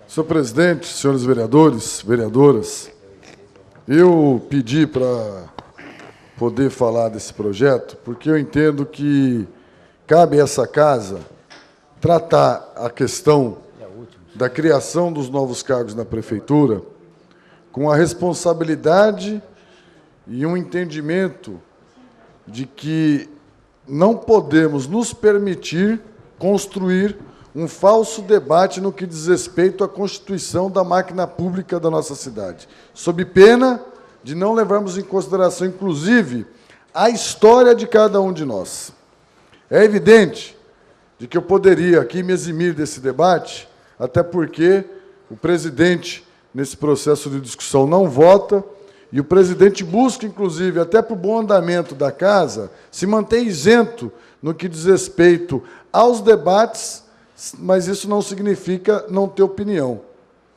Senhor presidente, senhores vereadores, vereadoras, eu pedi para poder falar desse projeto porque eu entendo que cabe a essa casa tratar a questão da criação dos novos cargos na prefeitura com a responsabilidade e um entendimento de que não podemos nos permitir construir um falso debate no que diz respeito à constituição da máquina pública da nossa cidade, sob pena de não levarmos em consideração, inclusive, a história de cada um de nós. É evidente de que eu poderia aqui me eximir desse debate, até porque o presidente, nesse processo de discussão, não vota, e o presidente busca, inclusive, até para o bom andamento da casa, se manter isento no que diz respeito aos debates, mas isso não significa não ter opinião.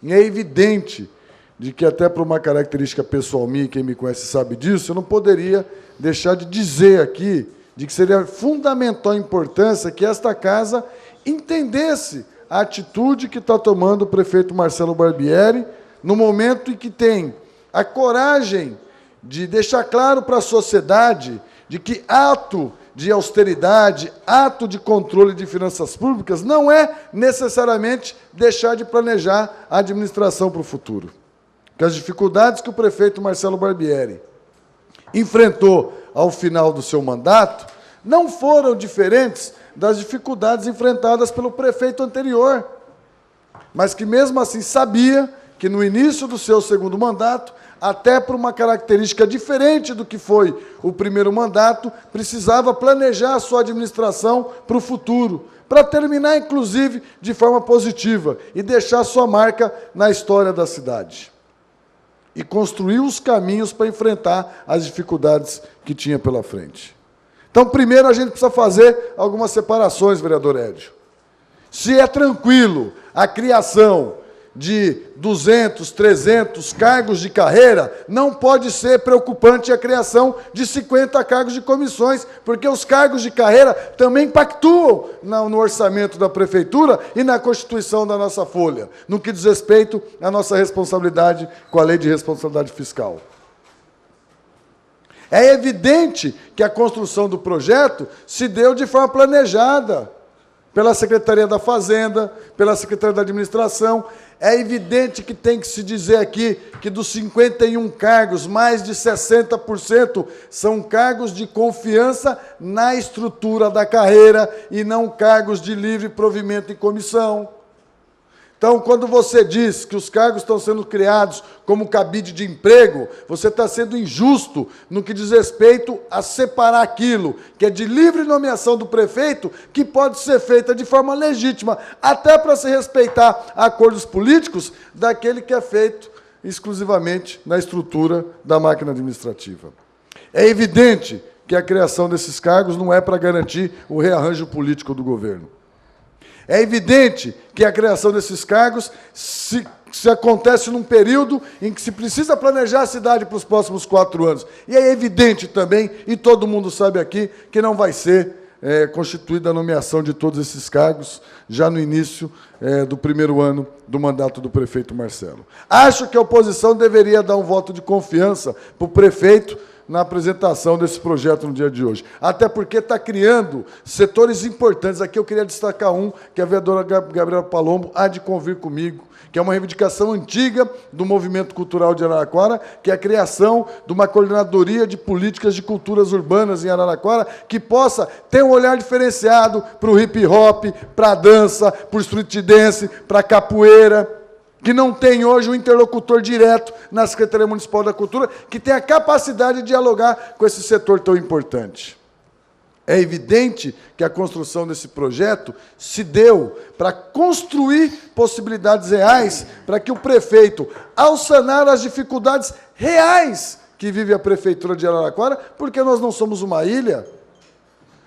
E é evidente de que, até por uma característica pessoal minha, quem me conhece sabe disso, eu não poderia deixar de dizer aqui de que seria fundamental a importância que esta casa entendesse a atitude que está tomando o prefeito Marcelo Barbieri, no momento em que tem a coragem de deixar claro para a sociedade de que ato de austeridade, ato de controle de finanças públicas, não é necessariamente deixar de planejar a administração para o futuro. Que as dificuldades que o prefeito Marcelo Barbieri enfrentou ao final do seu mandato não foram diferentes das dificuldades enfrentadas pelo prefeito anterior, mas que, mesmo assim, sabia que, no início do seu segundo mandato, até por uma característica diferente do que foi o primeiro mandato, precisava planejar a sua administração para o futuro, para terminar, inclusive, de forma positiva e deixar sua marca na história da cidade. E construir os caminhos para enfrentar as dificuldades que tinha pela frente. Então, primeiro, a gente precisa fazer algumas separações, vereador Édio. Se é tranquilo a criação de 200, 300 cargos de carreira, não pode ser preocupante a criação de 50 cargos de comissões, porque os cargos de carreira também pactuam no orçamento da prefeitura e na constituição da nossa folha, no que diz respeito à nossa responsabilidade com a lei de responsabilidade fiscal. É evidente que a construção do projeto se deu de forma planejada pela Secretaria da Fazenda, pela Secretaria da Administração. É evidente que tem que se dizer aqui que dos 51 cargos, mais de 60% são cargos de confiança na estrutura da carreira e não cargos de livre provimento em comissão. Então, quando você diz que os cargos estão sendo criados como cabide de emprego, você está sendo injusto no que diz respeito a separar aquilo que é de livre nomeação do prefeito, que pode ser feita de forma legítima, até para se respeitar acordos políticos, daquele que é feito exclusivamente na estrutura da máquina administrativa. É evidente que a criação desses cargos não é para garantir o rearranjo político do governo. É evidente que a criação desses cargos se acontece num período em que se precisa planejar a cidade para os próximos 4 anos. E é evidente também, e todo mundo sabe aqui, que não vai ser constituída a nomeação de todos esses cargos já no início do primeiro ano do mandato do prefeito Marcelo. Acho que a oposição deveria dar um voto de confiança para o prefeito na apresentação desse projeto no dia de hoje. Até porque está criando setores importantes. Aqui eu queria destacar um, que a vereadora Gabriela Palombo há de convir comigo, que é uma reivindicação antiga do movimento cultural de Araraquara, que é a criação de uma coordenadoria de políticas de culturas urbanas em Araraquara, que possa ter um olhar diferenciado para o hip-hop, para a dança, para o street dance, para a capoeira, que não tem hoje um interlocutor direto na Secretaria Municipal da Cultura, que tem a capacidade de dialogar com esse setor tão importante. É evidente que a construção desse projeto se deu para construir possibilidades reais para que o prefeito, ao sanar as dificuldades reais que vive a Prefeitura de Araraquara, porque nós não somos uma ilha,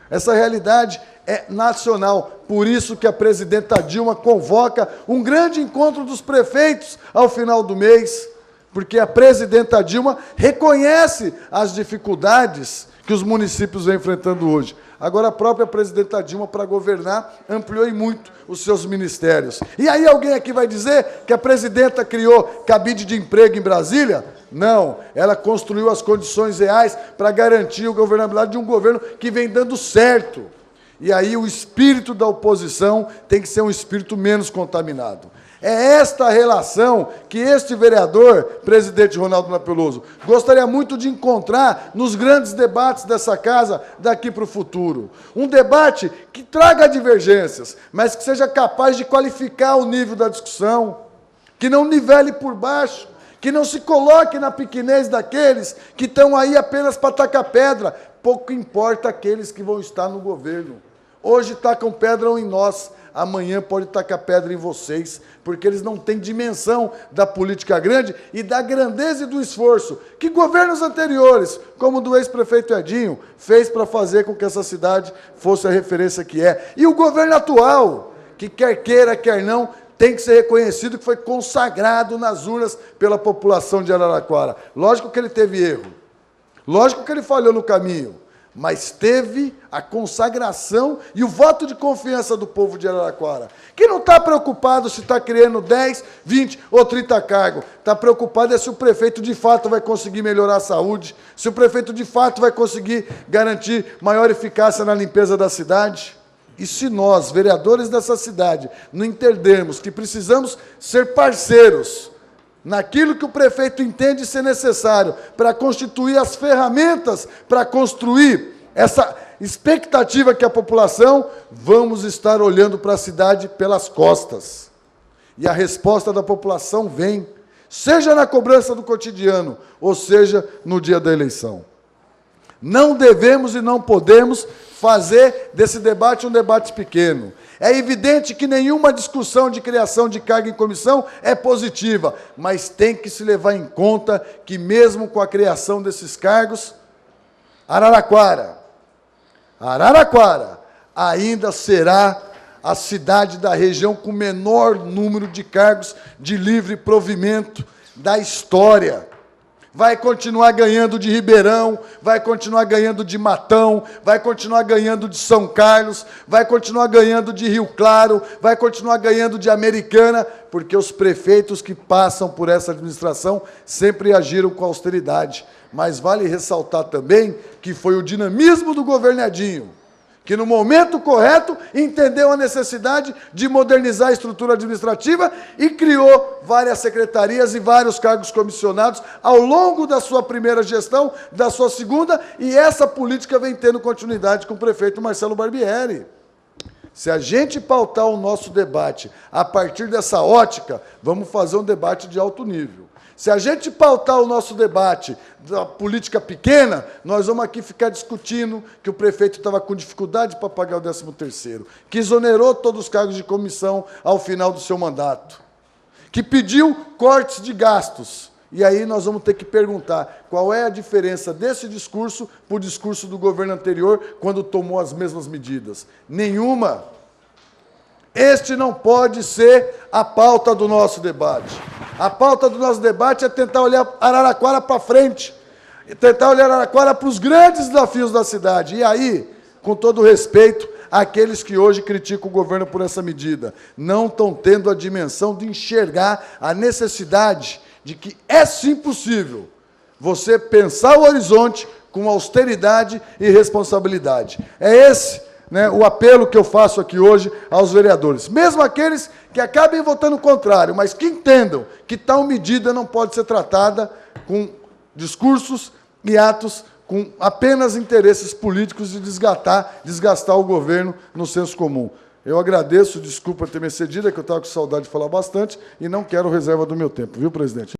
essa realidade é nacional. Por isso que a presidenta Dilma convoca um grande encontro dos prefeitos ao final do mês, porque a presidenta Dilma reconhece as dificuldades que os municípios vêm enfrentando hoje. Agora, a própria presidenta Dilma, para governar, ampliou e muito os seus ministérios. E aí alguém aqui vai dizer que a presidenta criou cabide de emprego em Brasília? Não, ela construiu as condições reais para garantir a governabilidade de um governo que vem dando certo. E aí o espírito da oposição tem que ser um espírito menos contaminado. É esta relação que este vereador, presidente Ronaldo Napeloso, gostaria muito de encontrar nos grandes debates dessa casa daqui para o futuro. Um debate que traga divergências, mas que seja capaz de qualificar o nível da discussão, que não nivele por baixo, que não se coloque na pequenez daqueles que estão aí apenas para tacar pedra. Pouco importa aqueles que vão estar no governo. Hoje tacam pedra em nós, amanhã pode tacar pedra em vocês, porque eles não têm dimensão da política grande e da grandeza e do esforço que governos anteriores, como o do ex-prefeito Edinho, fez para fazer com que essa cidade fosse a referência que é. E o governo atual, que quer queira, quer não, tem que ser reconhecido que foi consagrado nas urnas pela população de Araraquara. Lógico que ele teve erro, lógico que ele falhou no caminho, mas teve a consagração e o voto de confiança do povo de Araraquara, que não está preocupado se está criando 10, 20 ou 30 cargos. Está preocupado se o prefeito de fato vai conseguir melhorar a saúde, se o prefeito de fato vai conseguir garantir maior eficácia na limpeza da cidade. E se nós, vereadores dessa cidade, não entendermos que precisamos ser parceiros naquilo que o prefeito entende ser necessário para constituir as ferramentas para construir essa expectativa que a população, vamos estar olhando para a cidade pelas costas. E a resposta da população vem, seja na cobrança do cotidiano, ou seja no dia da eleição. Não devemos e não podemos fazer desse debate um debate pequeno. É evidente que nenhuma discussão de criação de cargo em comissão é positiva, mas tem que se levar em conta que mesmo com a criação desses cargos, Araraquara ainda será a cidade da região com o menor número de cargos de livre provimento da história. Vai continuar ganhando de Ribeirão, vai continuar ganhando de Matão, vai continuar ganhando de São Carlos, vai continuar ganhando de Rio Claro, vai continuar ganhando de Americana, porque os prefeitos que passam por essa administração sempre agiram com austeridade. Mas vale ressaltar também que foi o dinamismo do governo Edinho, que no momento correto entendeu a necessidade de modernizar a estrutura administrativa e criou várias secretarias e vários cargos comissionados ao longo da sua primeira gestão, da sua segunda, e essa política vem tendo continuidade com o prefeito Marcelo Barbieri. Se a gente pautar o nosso debate a partir dessa ótica, vamos fazer um debate de alto nível. Se a gente pautar o nosso debate da política pequena, nós vamos aqui ficar discutindo que o prefeito estava com dificuldade para pagar o 13º, que exonerou todos os cargos de comissão ao final do seu mandato, que pediu cortes de gastos. E aí nós vamos ter que perguntar qual é a diferença desse discurso para o discurso do governo anterior, quando tomou as mesmas medidas. Nenhuma. Este não pode ser a pauta do nosso debate. A pauta do nosso debate é tentar olhar Araraquara para frente, tentar olhar Araraquara para os grandes desafios da cidade. E aí, com todo respeito, aqueles que hoje criticam o governo por essa medida, não estão tendo a dimensão de enxergar a necessidade de que é sim possível você pensar o horizonte com austeridade e responsabilidade. É esse o apelo que eu faço aqui hoje aos vereadores, mesmo aqueles que acabem votando contrário, mas que entendam que tal medida não pode ser tratada com discursos e atos com apenas interesses políticos de desgastar o governo no senso comum. Eu agradeço, desculpa ter me excedido, é que eu estava com saudade de falar bastante e não quero reserva do meu tempo, viu, presidente?